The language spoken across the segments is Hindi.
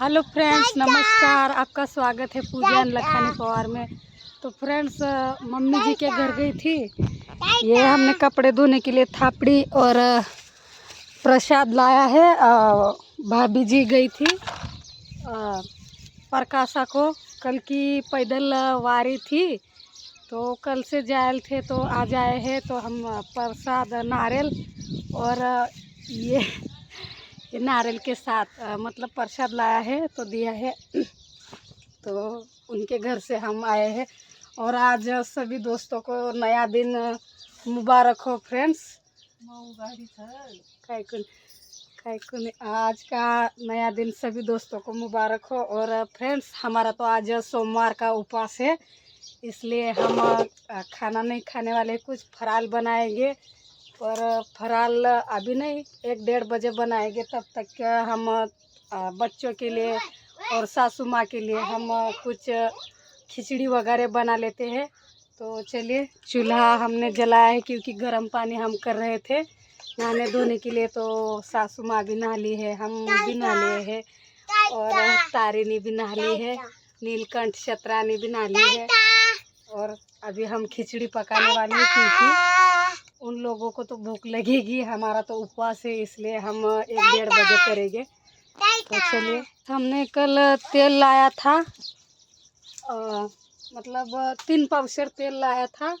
हेलो फ्रेंड्स, नमस्कार। आपका स्वागत है पूजन लखानी पवार में। तो फ्रेंड्स, मम्मी जी के घर गई थी। ये हमने कपड़े धोने के लिए थापड़ी और प्रसाद लाया है। भाभी जी गई थी प्रकाशा को। कल की पैदल वारी थी, तो कल से जायल थे तो आज आए हैं। तो हम प्रसाद नारियल और ये नारियल के साथ मतलब प्रसाद लाया है तो दिया है। तो उनके घर से हम आए हैं और आज सभी दोस्तों को नया दिन मुबारक हो फ्रेंड्स। आज का नया दिन सभी दोस्तों को मुबारक हो। और फ्रेंड्स, हमारा तो आज सोमवार का उपवास है, इसलिए हम खाना नहीं खाने वाले, कुछ फराल बनाएंगे। और फराल अभी नहीं, 1-1:30 बजे बनाएंगे। तब तक हम बच्चों के लिए और सासू माँ के लिए हम कुछ खिचड़ी वगैरह बना लेते हैं। तो चलिए, चूल्हा हमने जलाया है क्योंकि गर्म पानी हम कर रहे थे नहाने धोने के लिए। तो सासू माँ भी नहा ली है, हम भी नहा लिए हैं और तारिनी भी नहा ली है, नीलकंठ शतरानी भी नहा ली है। और अभी हम खिचड़ी पकाने वाले हैं क्योंकि उन लोगों को तो भूख लगेगी, हमारा तो उपवास है, इसलिए हम 1-1:30 बजे करेंगे। तो चलिए, हमने कल तेल लाया था, मतलब 3 पावशेर तेल लाया था।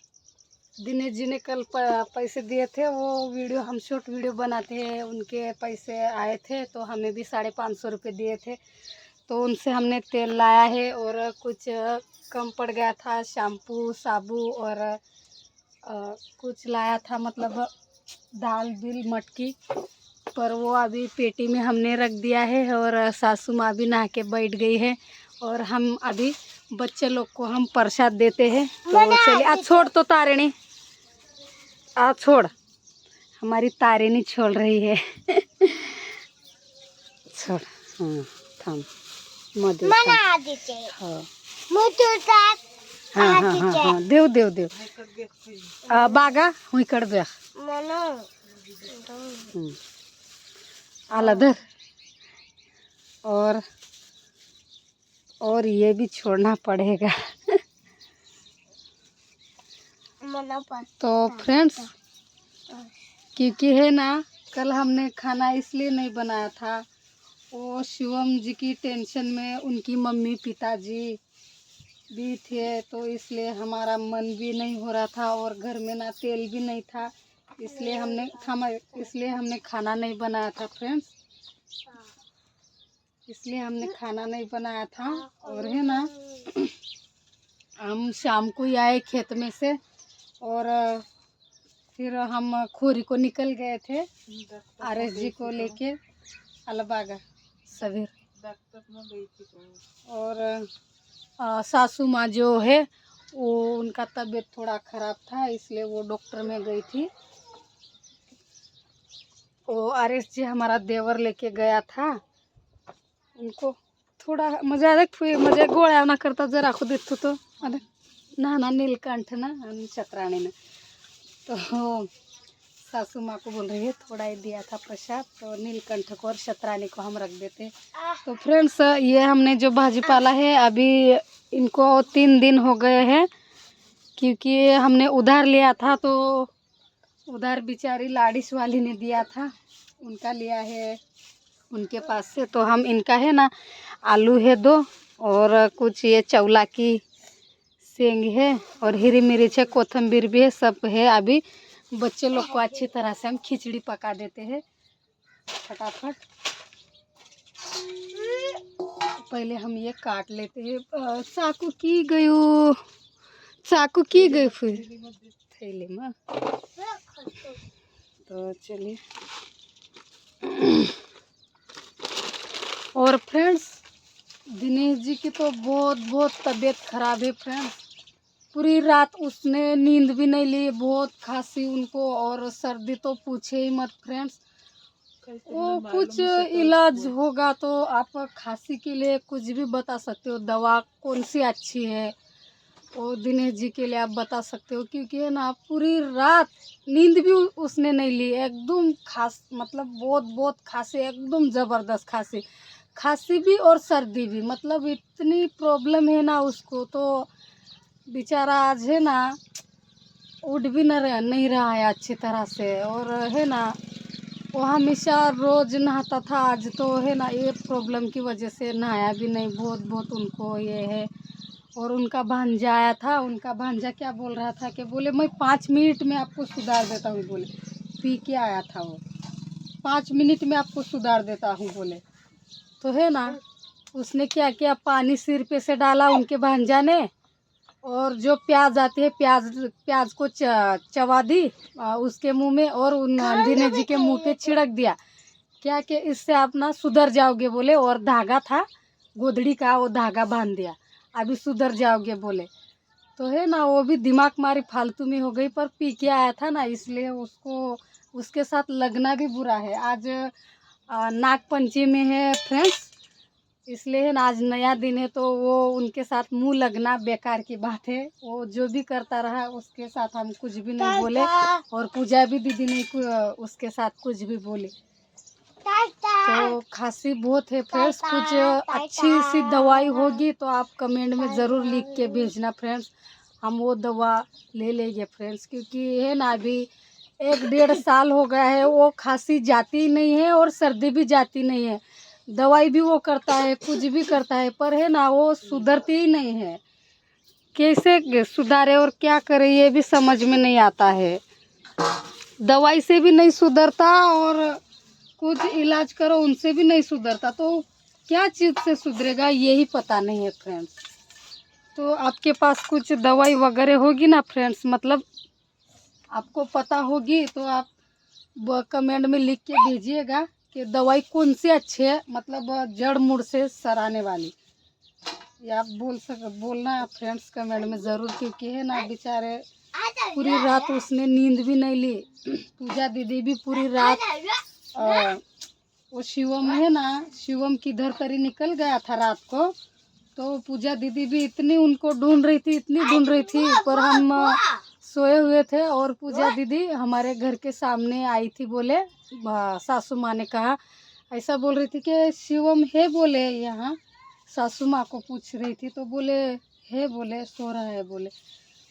दिनेश जी ने कल पैसे दिए थे, वो वीडियो हम शॉर्ट वीडियो बनाते हैं, उनके पैसे आए थे तो हमें भी 550 रुपये दिए थे। तो उनसे हमने तेल लाया है और कुछ कम पड़ गया था, शैम्पू साबु और कुछ लाया था, मतलब दाल बिल मटकी, पर वो अभी पेटी में हमने रख दिया है। और सासू माँ भी नहा के बैठ गई है और हम अभी बच्चे लोग को हम प्रसाद देते हैं। तो चलिए, आज छोड़ तो तारिणी, आज छोड़, हमारी तारिणी छोड़ रही है। छोड़, हाँ थाम मधु, हाँ हाँ हाँ हाँ, देव देव देव बागा हुई कर दे आलाधर। और ये भी छोड़ना पड़ेगा। तो फ्रेंड्स, क्योंकि है ना, कल हमने खाना इसलिए नहीं बनाया था, वो शिवम जी की टेंशन में उनकी मम्मी पिताजी भी थे, तो इसलिए हमारा मन भी नहीं हो रहा था और घर में ना तेल भी नहीं था, इसलिए हमने खाना नहीं बनाया था फ्रेंड्स, इसलिए हमने खाना नहीं बनाया था। और है ना, हम शाम को ही आए खेत में से और फिर हम खोरी को निकल गए थे RS जी को लेके अलबागा सवेर। और सासू माँ जो है वो, उनका तबीयत थोड़ा ख़राब था, इसलिए वो डॉक्टर में गई थी। वो RS जी हमारा देवर लेके गया था, उनको थोड़ा मजा गोळ्या ना करता जरा खुद देतो तो ना नीलकंठ ना शतरानी ने। तो सासू माँ को बोल रही है, थोड़ा ही दिया था प्रसाद, तो नीलकंठ को और शतरानी को हम रख देते। तो फ्रेंड्स, ये हमने जो भाजी पाला है, अभी इनको 3 दिन हो गए हैं, क्योंकि हमने उधार लिया था, तो उधार बेचारी लाडिस वाली ने दिया था, उनका लिया है उनके पास से। तो हम इनका है ना, आलू है 2 और कुछ ये चौला की सेंग है और हरी मिर्च है, कोथिंबीर भी है, सब है। अभी बच्चे लोग को अच्छी तरह से हम खिचड़ी पका देते हैं फटाफट। पहले हम ये काट लेते हैं। चाकू की गई फिर थैले में। तो चलिए, और फ्रेंड्स, दिनेश जी की तो बहुत तबीयत खराब है फ्रेंड्स। पूरी रात उसने नींद भी नहीं ली, बहुत खांसी उनको और सर्दी तो पूछे ही मत फ्रेंड्स। वो कुछ इलाज होगा तो आप खांसी के लिए कुछ भी बता सकते हो, दवा कौन सी अच्छी है वो दिनेश जी के लिए आप बता सकते हो, क्योंकि है ना, पूरी रात नींद भी उसने नहीं ली, एकदम खास, मतलब बहुत खांसी, एकदम ज़बरदस्त खांसी। खांसी भी और सर्दी भी, मतलब इतनी प्रॉब्लम है ना उसको, तो बेचारा आज है ना उठ भी नहीं रहा है अच्छी तरह से। और है ना वो हमेशा रोज नहाता था, आज तो है ना ये प्रॉब्लम की वजह से नहाया भी नहीं। बहुत बहुत उनको ये है। और उनका भांजा आया था, उनका भांजा क्या बोल रहा था कि बोले मैं 5 मिनट में आपको सुधार देता हूँ, बोले पी के आया था वो, 5 मिनट में आपको सुधार देता हूँ बोले। तो है ना उसने क्या किया, पानी सिर पे से डाला उनके भांजा ने, और जो प्याज आती है प्याज प्याज को चबा दी उसके मुंह में, और उन दिनेश जी के मुंह पे छिड़क दिया, क्या कि इससे आप ना सुधर जाओगे बोले। और धागा था गोदड़ी का, वो धागा बांध दिया, अभी सुधर जाओगे बोले। तो है ना वो भी दिमाग मारी फालतू में हो गई, पर पी के आया था ना इसलिए उसको उसके साथ लगना भी बुरा है। आज नाग पंचमी है फ्रेंड्स, इसलिए है ना आज नया दिन है, तो वो उनके साथ मुंह लगना बेकार की बात है। वो जो भी करता रहा उसके साथ हम कुछ भी नहीं बोले, और पूजा भी दीदी ने उसके साथ कुछ भी बोली। तो खांसी बहुत है फ्रेंड्स, कुछ अच्छी सी दवाई होगी तो आप कमेंट में ज़रूर लिख के भेजना फ्रेंड्स, हम वो दवा ले लेंगे फ्रेंड्स। क्योंकि है ना अभी 1-1.5 साल हो गया है, वो खांसी जाती नहीं है और सर्दी भी जाती नहीं है। दवाई भी वो करता है, कुछ भी करता है, पर है ना वो सुधरती ही नहीं है। कैसे सुधारे और क्या करे ये भी समझ में नहीं आता है। दवाई से भी नहीं सुधरता और कुछ इलाज करो उनसे भी नहीं सुधरता, तो क्या चीज़ से सुधरेगा यही पता नहीं है फ्रेंड्स। तो आपके पास कुछ दवाई वगैरह होगी ना फ्रेंड्स, मतलब आपको पता होगी तो आप कमेंट में लिख के भेजिएगा कि दवाई कौन सी अच्छी है, मतलब जड़ मुड़ से सराने वाली। ये आप बोलना फ्रेंड्स कमेंट में ज़रूर। क्योंकि है ना बेचारे पूरी रात उसने नींद भी नहीं ली, पूजा दीदी भी पूरी रात वो शिवम है ना, शिवम किधर तरी निकल गया था रात को, तो पूजा दीदी भी इतनी उनको ढूंढ रही थी, इतनी ढूंढ रही थी, पर हम सोए हुए थे। और पूजा दीदी हमारे घर के सामने आई थी, बोले सासू माँ ने कहा, ऐसा बोल रही थी कि शिवम है बोले यहाँ, सासू माँ को पूछ रही थी, तो बोले है बोले सो रहा है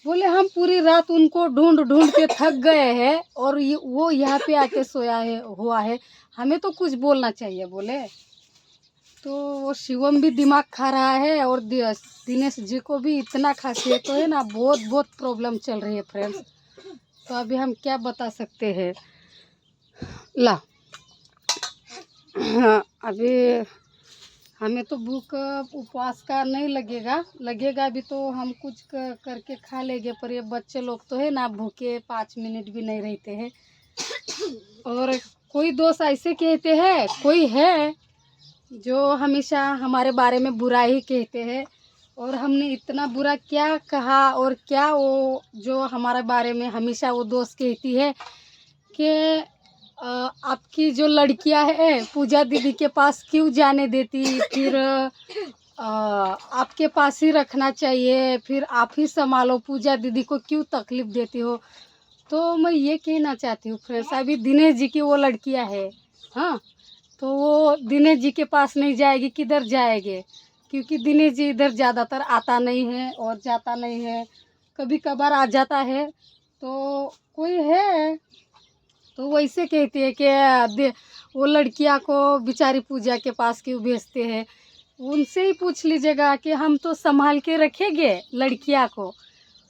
बोले हम पूरी रात उनको ढूंढ ढूंढ के थक गए हैं, और वो यहाँ पे आके सोया है हुआ है, हमें तो कुछ बोलना चाहिए बोले। तो वो शिवम भी दिमाग खा रहा है, और दिनेश जी को भी इतना खांसी है, तो है ना बहुत बहुत प्रॉब्लम चल रही है फ्रेंड्स। तो अभी हम क्या बता सकते हैं। ला हाँ, अभी हमें तो भूख उपवास का नहीं लगेगा अभी तो हम कुछ करके खा लेंगे, पर ये बच्चे लोग तो है ना भूखे 5 मिनट भी नहीं रहते हैं। और कोई दोस्त ऐसे कहते हैं, कोई है जो हमेशा हमारे बारे में बुरा ही कहते हैं, और हमने इतना बुरा क्या कहा, और क्या वो जो हमारे बारे में हमेशा वो दोस्त कहती है कि आपकी जो लड़कियां हैं पूजा दीदी के पास क्यों जाने देती, फिर आपके पास ही रखना चाहिए, फिर आप ही संभालो, पूजा दीदी को क्यों तकलीफ देती हो। तो मैं ये कहना चाहती हूँ फ्रेंड्स, अभी दिनेश जी की वो लड़कियां है, हाँ, तो वो दिनेश जी के पास नहीं जाएगी, किधर जाएंगे। क्योंकि दिनेश जी इधर ज़्यादातर आता नहीं है और जाता नहीं है, कभी कभार आ जाता है। तो कोई है तो वैसे कहती है कि वो लड़कियां को बेचारी पूजा के पास क्यों भेजते हैं। उनसे ही पूछ लीजिएगा कि हम तो संभाल के रखेंगे लड़कियां को,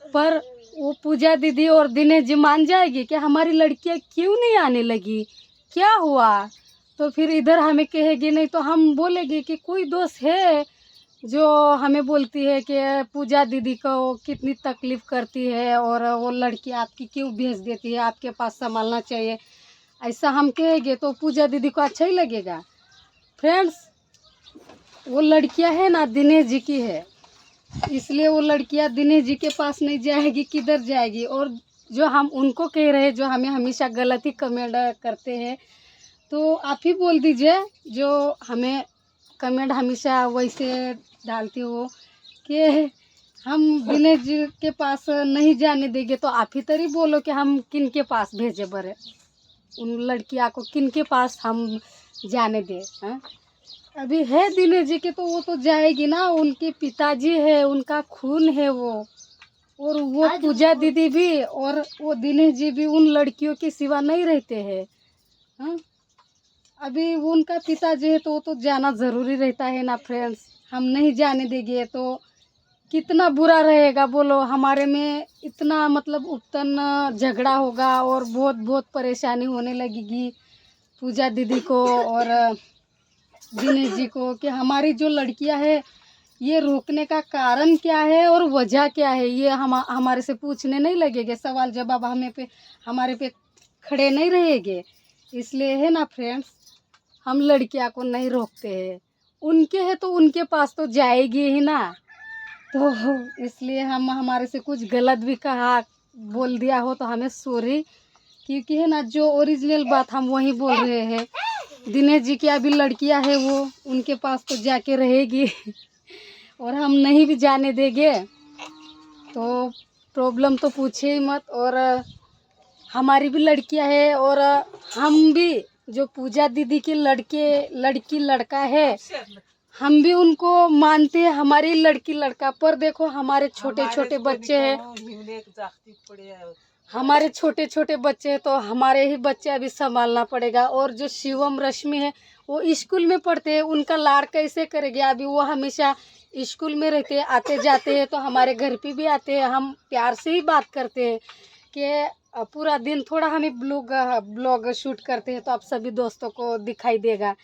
पर वो पूजा दीदी और दिनेश जी मान जाएगी कि हमारी लड़कियां क्यों नहीं आने लगी, क्या हुआ। तो फिर इधर हमें कहेगी नहीं, तो हम बोलेंगे कि कोई दोस्त है जो हमें बोलती है कि पूजा दीदी को कितनी तकलीफ़ करती है, और वो लड़की आपकी क्यों भेज देती है, आपके पास संभालना चाहिए, ऐसा हम कहेंगे तो पूजा दीदी को अच्छा ही लगेगा फ्रेंड्स। वो लड़कियां है ना दिनेश जी की है, इसलिए वो लड़कियां दिनेश जी के पास नहीं जाएगी, किधर जाएगी। और जो हम उनको कह रहे हैं, जो हमें हमेशा गलत ही कमेंट करते हैं, तो आप ही बोल दीजिए, जो हमें कमेंट हमेशा वैसे डालती हो कि हम दिनेश जी के पास नहीं जाने देंगे, तो आप ही तरी बोलो कि हम किन के पास भेजे बरे, उन लड़कियां को किन के पास हम जाने दें। हाँ, अभी है दिनेश जी के तो वो तो जाएगी ना, उनके पिताजी है, उनका खून है वो। और वो पूजा दीदी भी और वो दिनेश जी भी उन लड़कियों के सिवा नहीं रहते हैं। हाँ, अभी उनका पिताजी है तो वो तो जाना ज़रूरी रहता है ना फ्रेंड्स। हम नहीं जाने देंगे तो कितना बुरा रहेगा बोलो। हमारे में इतना मतलब उत्पन्न झगड़ा होगा और बहुत बहुत परेशानी होने लगेगी पूजा दीदी को और दिनेश जी को कि हमारी जो लड़कियां है ये रोकने का कारण क्या है और वजह क्या है, ये हमारे से पूछने नहीं लगेंगे, सवाल जवाब हमें पे हमारे पे खड़े नहीं रहेंगे। इसलिए है ना फ्रेंड्स, हम लड़कियां को नहीं रोकते हैं। उनके है तो उनके पास तो जाएगी ही ना। तो इसलिए हम हमारे से कुछ गलत भी कहा बोल दिया हो तो हमें सॉरी, क्योंकि है ना जो ओरिजिनल बात हम वही बोल रहे हैं। दिनेश जी की अभी लड़कियां है वो उनके पास तो जाके रहेगी और हम नहीं भी जाने देंगे तो प्रॉब्लम तो पूछे ही मत। और हमारी भी लड़कियां है और हम भी जो पूजा दीदी के लड़की लड़का है हम भी उनको मानते हैं, हमारी लड़की लड़का। पर देखो हमारे छोटे छोटे बच्चे हैं, हमारे छोटे छोटे बच्चे हैं तो हमारे ही बच्चे अभी संभालना पड़ेगा। और जो शिवम रश्मि है वो स्कूल में पढ़ते हैं, उनका लाड़ कैसे करेंगे। अभी वो हमेशा स्कूल में रहते हैं, आते जाते हैं तो हमारे घर पे भी आते हैं, हम प्यार से ही बात करते हैं कि पूरा दिन थोड़ा हमें ब्लॉग शूट करते हैं तो आप सभी दोस्तों को दिखाई देगा।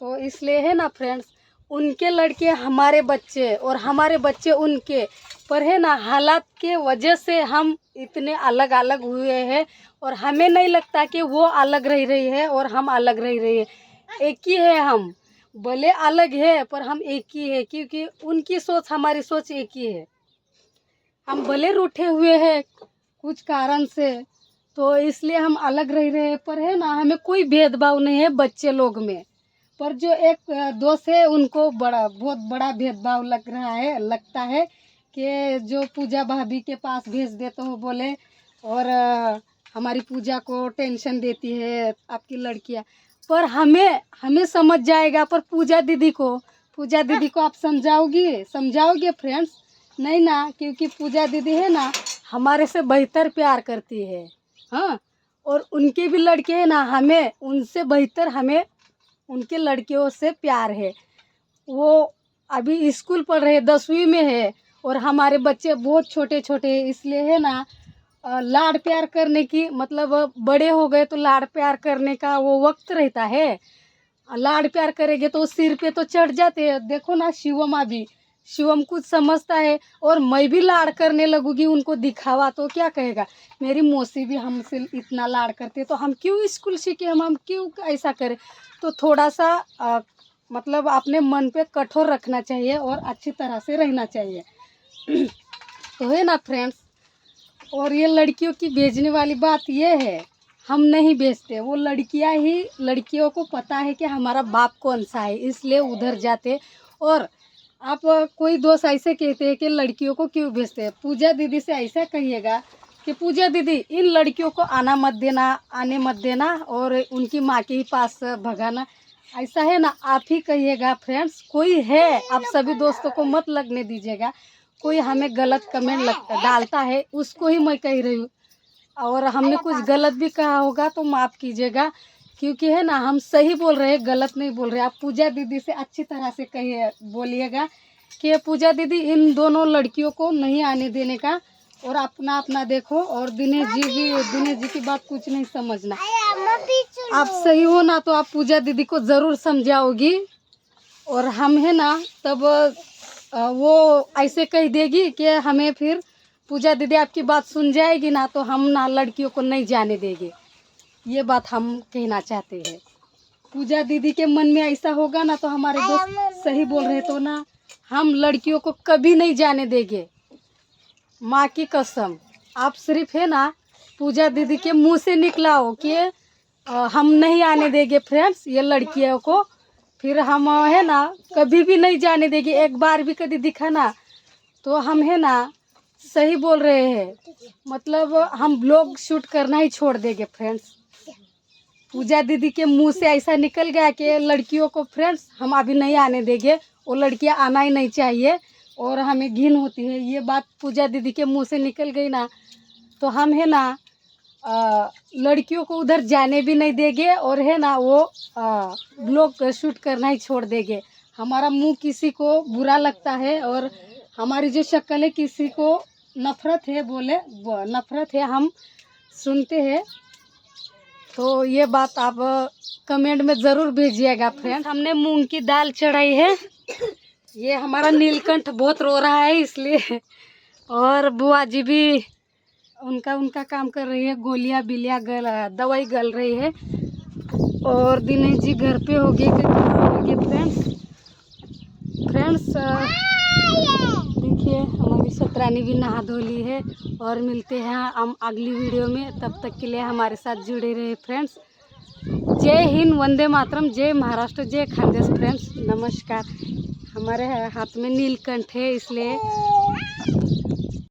तो इसलिए है ना फ्रेंड्स, उनके लड़के हमारे बच्चे और हमारे बच्चे उनके, पर है ना हालात के वजह से हम इतने अलग अलग हुए हैं। और हमें नहीं लगता कि वो अलग रह रही है और हम अलग रह रही है, एक ही है हम। भले अलग है पर हम एक ही है, क्योंकि उनकी सोच हमारी सोच एक ही है। हम भले रूठे हुए हैं कुछ कारण से तो इसलिए हम अलग रह रहे हैं, पर है ना हमें कोई भेदभाव नहीं है बच्चे लोग में। पर जो एक दोस्त है उनको बहुत बड़ा भेदभाव लगता है कि जो पूजा भाभी के पास भेज दे तो वो बोले और हमारी पूजा को टेंशन देती है आपकी लड़कियां। पर हमें हमें समझ जाएगा, पर पूजा दीदी को आप समझाओगे फ्रेंड्स? नहीं ना, क्योंकि पूजा दीदी है ना हमारे से बेहतर प्यार करती है। हाँ, और उनके भी लड़के हैं ना, हमें उनसे बेहतर हमें उनके लड़कियों से प्यार है। वो अभी स्कूल पढ़ रहे 10वीं में है और हमारे बच्चे बहुत छोटे छोटे हैं। इसलिए है ना लाड़ प्यार करने की मतलब बड़े हो गए तो लाड़ प्यार करने का वो वक्त रहता है। लाड़ प्यार करेंगे तो सिर पे तो चढ़ जाते हैं। देखो ना शिवम कुछ समझता है और मैं भी लाड़ करने लगूंगी उनको दिखावा तो क्या कहेगा, मेरी मौसी भी हमसे इतना लाड़ करते हैं तो हम क्यों स्कूल सीखे, हम क्यों ऐसा करें। तो थोड़ा सा मतलब अपने मन पे कठोर रखना चाहिए और अच्छी तरह से रहना चाहिए। तो है ना फ्रेंड्स, और ये लड़कियों की भेजने वाली बात ये है, हम नहीं भेजते, वो लड़कियां ही, लड़कियों को पता है कि हमारा बाप कौन सा है इसलिए उधर जाते। और आप कोई दोस्त ऐसे कहते हैं कि लड़कियों को क्यों भेजते हैं, पूजा दीदी से ऐसा कहिएगा कि पूजा दीदी इन लड़कियों को आने मत देना और उनकी माँ के ही पास भगाना। ऐसा है ना, आप ही कहिएगा फ्रेंड्स। कोई है, आप सभी दोस्तों को मत लगने दीजिएगा। कोई हमें गलत कमेंट डालता है उसको ही मैं कह रही हूँ, और हमने कुछ गलत भी कहा होगा तो माफ़ कीजिएगा, क्योंकि है ना हम सही बोल रहे हैं, गलत नहीं बोल रहे। आप पूजा दीदी से अच्छी तरह से कहिए, बोलिएगा कि पूजा दीदी इन दोनों लड़कियों को नहीं आने देने का और अपना अपना देखो। और दिनेश जी की बात कुछ नहीं समझना। आप सही हो ना तो आप पूजा दीदी को ज़रूर समझाओगी और हम है ना तब वो ऐसे कह देगी कि हमें फिर पूजा दीदी आपकी बात सुन जाएगी ना तो हम ना लड़कियों को नहीं जाने देंगे। ये बात हम कहना चाहते हैं। पूजा दीदी के मन में ऐसा होगा ना तो हमारे दोस्त सही बोल रहे तो ना, हम लड़कियों को कभी नहीं जाने देंगे, माँ की कसम। आप सिर्फ है ना पूजा दीदी के मुंह से निकला हो कि हम नहीं आने देंगे फ्रेंड्स ये लड़कियों को, फिर हम है ना कभी भी नहीं जाने देंगे। एक बार भी कभी दिखा ना तो हम है ना सही बोल रहे हैं, मतलब हम ब्लॉग शूट करना ही छोड़ देंगे फ्रेंड्स। पूजा दीदी के मुंह से ऐसा निकल गया कि लड़कियों को फ्रेंड्स हम अभी नहीं आने देंगे, वो लड़कियां आना ही नहीं चाहिए और हमें घिन होती है। ये बात पूजा दीदी के मुंह से निकल गई ना, तो हम है ना लड़कियों को उधर जाने भी नहीं देंगे और है ना वो ब्लॉग शूट करना ही छोड़ देंगे। हमारा मुंह किसी को बुरा लगता है और हमारी जो शक्ल है किसी को नफरत है, बोले नफरत है, हम सुनते हैं। तो ये बात आप कमेंट में ज़रूर भेजिएगा फ्रेंड। हमने मूंग की दाल चढ़ाई है। ये हमारा नीलकंठ बहुत रो रहा है इसलिए, और बुआ जी भी उनका काम कर रही है, गोलियां बिलियां दवाई गल रही है। और दिनेश जी घर पे हो गए फ्रेंड्स देखिए हमारी सतरानी भी नहा धो ली है। और मिलते हैं हम अगली वीडियो में, तब तक के लिए हमारे साथ जुड़े रहे फ्रेंड्स। जय हिंद, वंदे मातरम, जय महाराष्ट्र, जय खानदेश फ्रेंड्स। नमस्कार। हमारे हाथ में नीलकंठ है इसलिए